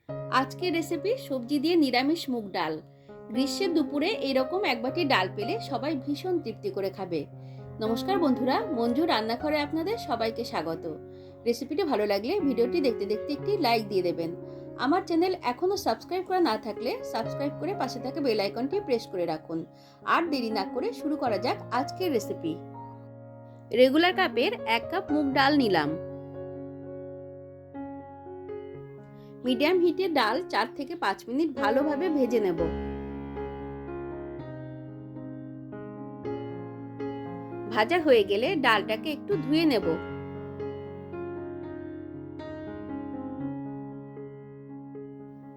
আজকের রেসিপি সবজি দিয়ে নিরামিষ মুগ ডাল। গ্রীষ্মের দুপুরে এইরকম এক বাটি ডাল পেলে সবাই ভীষণ তৃপ্তি করে খাবে। নমস্কার বন্ধুরা, মঞ্জুর রান্নাঘরে আপনাদের সবাইকে স্বাগত। রেসিপিটি ভালো লাগলে ভিডিওটি দেখতে দেখতে একটি লাইক দিয়ে দেবেন। আমার চ্যানেল এখনও সাবস্ক্রাইব করা না থাকলে সাবস্ক্রাইব করে পাশে থাকা বেল আইকনটি প্রেস করে রাখুন। আর দেরি না করে শুরু করা যাক আজকের রেসিপি। রেগুলার কাপের 1 কাপ মুগ ডাল নিলাম। মিডিয়াম হিটে ডাল 4 থেকে 5 মিনিট ভালোভাবে ভেজে নেব। ভাজা হয়ে গেলে ডালটাকে একটু ধুয়ে নেব।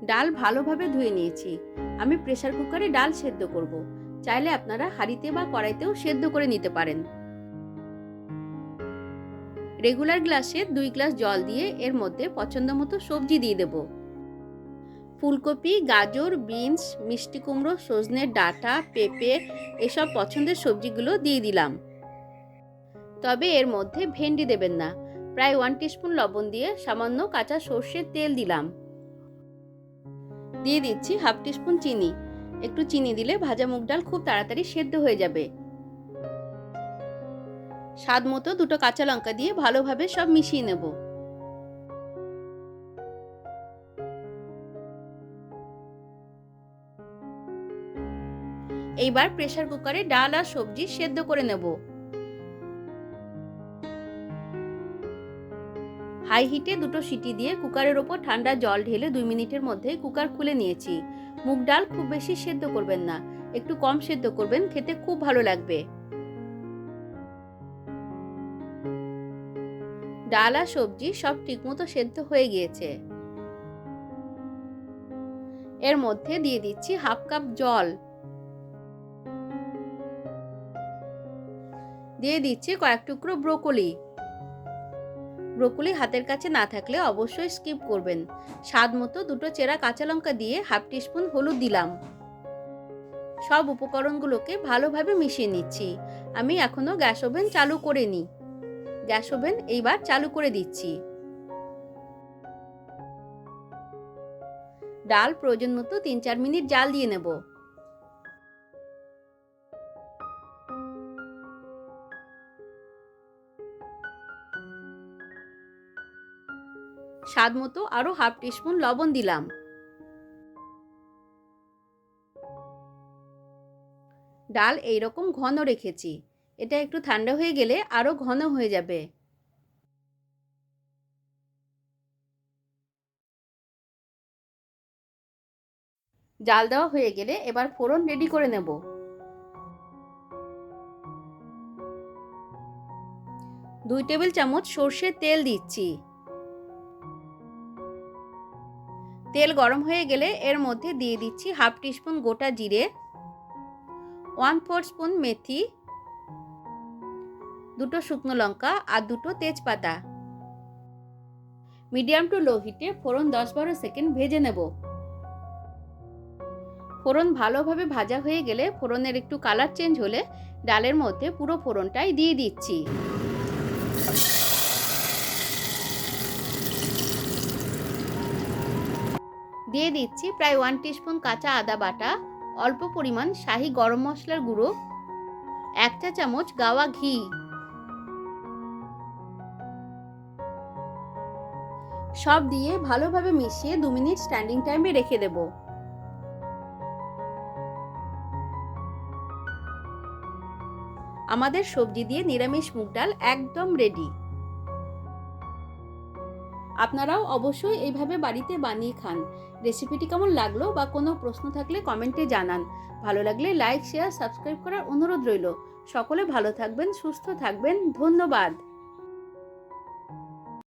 ডাল ভালোভাবে ধুয়ে নিয়েছি। আমি প্রেসার কুকারে ডাল সেদ্ধ করব। চাইলে আপনারা হাঁড়িতে বা কড়াইতেও সেদ্ধ করে নিতে পারেন। রেগুলার গ্লাসে 2 গ্লাস জল দিয়ে এর মধ্যে পছন্দ মতো সবজি দিয়ে দেব। ফুলকপি, গাজর, বিনস, মিষ্টি কুমড়ো, সজনের ডাঁটা, পেঁপে এসব পছন্দের সবজিগুলো দিয়ে দিলাম। তবে এর মধ্যে ভেন্ডি দেবেন না। প্রায় 1 টিস্পুন লবণ দিয়ে সামান্য কাঁচা সর্ষের তেল দিলাম। দিয়ে দিচ্ছি হাফ টিস্পুন চিনি। একটু চিনি দিলে ভাজা মুগ ডাল খুব তাড়াতাড়ি সেদ্ধ হয়ে যাবে। স্বাদ মতো 2টো কাঁচা লঙ্কা দিয়ে ভালোভাবে সব মিশিয়ে নেব। এইবার প্রেসার কুকারে ডাল আর সবজি সেদ্ধ করে নেব। হাই হিটে 2টো সিটি দিয়ে কুকারের ওপর ঠান্ডা জল ঢেলে 2 মিনিটের মধ্যে কুকার খুলে নিয়েছি। মুগ ডাল খুব বেশি সেদ্ধ করবেন না, একটু কম সেদ্ধ করবেন, খেতে খুব ভালো লাগবে। ডাল আর সবজি সব ঠিকমতো সেদ্ধ হয়ে গিয়েছে। এর মধ্যে দিয়ে দিচ্ছি হাফ কাপ জল। দিয়ে দিচ্ছি কয়েক টুকরো ব্রোকলি। ব্রোকলি হাতের কাছে না থাকলে অবশ্যই স্কিপ করবেন। স্বাদ মতো 2টো চেরা কাঁচা লঙ্কা দিয়ে হাফ টিস্পুন হলুদ দিলাম। সব উপকরণগুলোকে ভালোভাবে মিশিয়ে নিচ্ছি। আমি এখনো গ্যাস ওভেন চালু করিনি। গ্যাস ওভেন এইবার চালু করে দিচ্ছি। ডাল প্রয়োজন মতো 3-4 মিনিট জাল দিয়ে নেব। স্বাদ মতো আরো হাফ টিস্পুন লবণ দিলাম। ডাল এইরকম ঘন রেখেছি। এটা একটু ঠান্ডা হয়ে গেলে আরো ঘন হয়ে যাবে। জাল দেওয়া হয়ে গেলে এবার ফোড়ন রেডি করে নেব। 2 টেবিল চামচ সর্ষের তেল দিচ্ছি। তেল গরম হয়ে গেলে এর মধ্যে দিয়ে দিচ্ছি হাফ টিস্পুন গোটা জিরে, 1/4 স্পুন মেথি, 2টো শুকনো লঙ্কা আর 2টো তেজপাতা। মিডিয়াম টু লো হিটে ফোড়ন 10-12 সেকেন্ড ভেজে নেব। ফোড়ন ভালোভাবে ভাজা হয়ে গেলে ফোড়নের একটু কালার চেঞ্জ হলে ডালের মধ্যে পুরো ফোড়নটাই দিয়ে দিচ্ছি। দিয়ে দিচ্ছি প্রায় 1 টিস্পুন কাঁচা আদা বাটা, অল্প পরিমাণ শাহি গরম মশলার গুঁড়ো, 1 চা চামচ গাওয়া ঘি। সব দিয়ে ভালোভাবে মিশিয়ে 2 মিনিট স্ট্যান্ডিং টাইমে রেখে দেব। আমাদের সবজি দিয়ে নিরামিষ মুগ ডাল একদম রেডি। আপনারাও অবশ্যই এইভাবে বাড়িতে বানিয়ে খান। রেসিপিটি কেমন লাগলো বা কোনো প্রশ্ন থাকলে কমেন্টে জানান। ভালো লাগলে লাইক, শেয়ার, সাবস্ক্রাইব করার অনুরোধ রইল। সকলে ভালো থাকবেন, সুস্থ থাকবেন। ধন্যবাদ।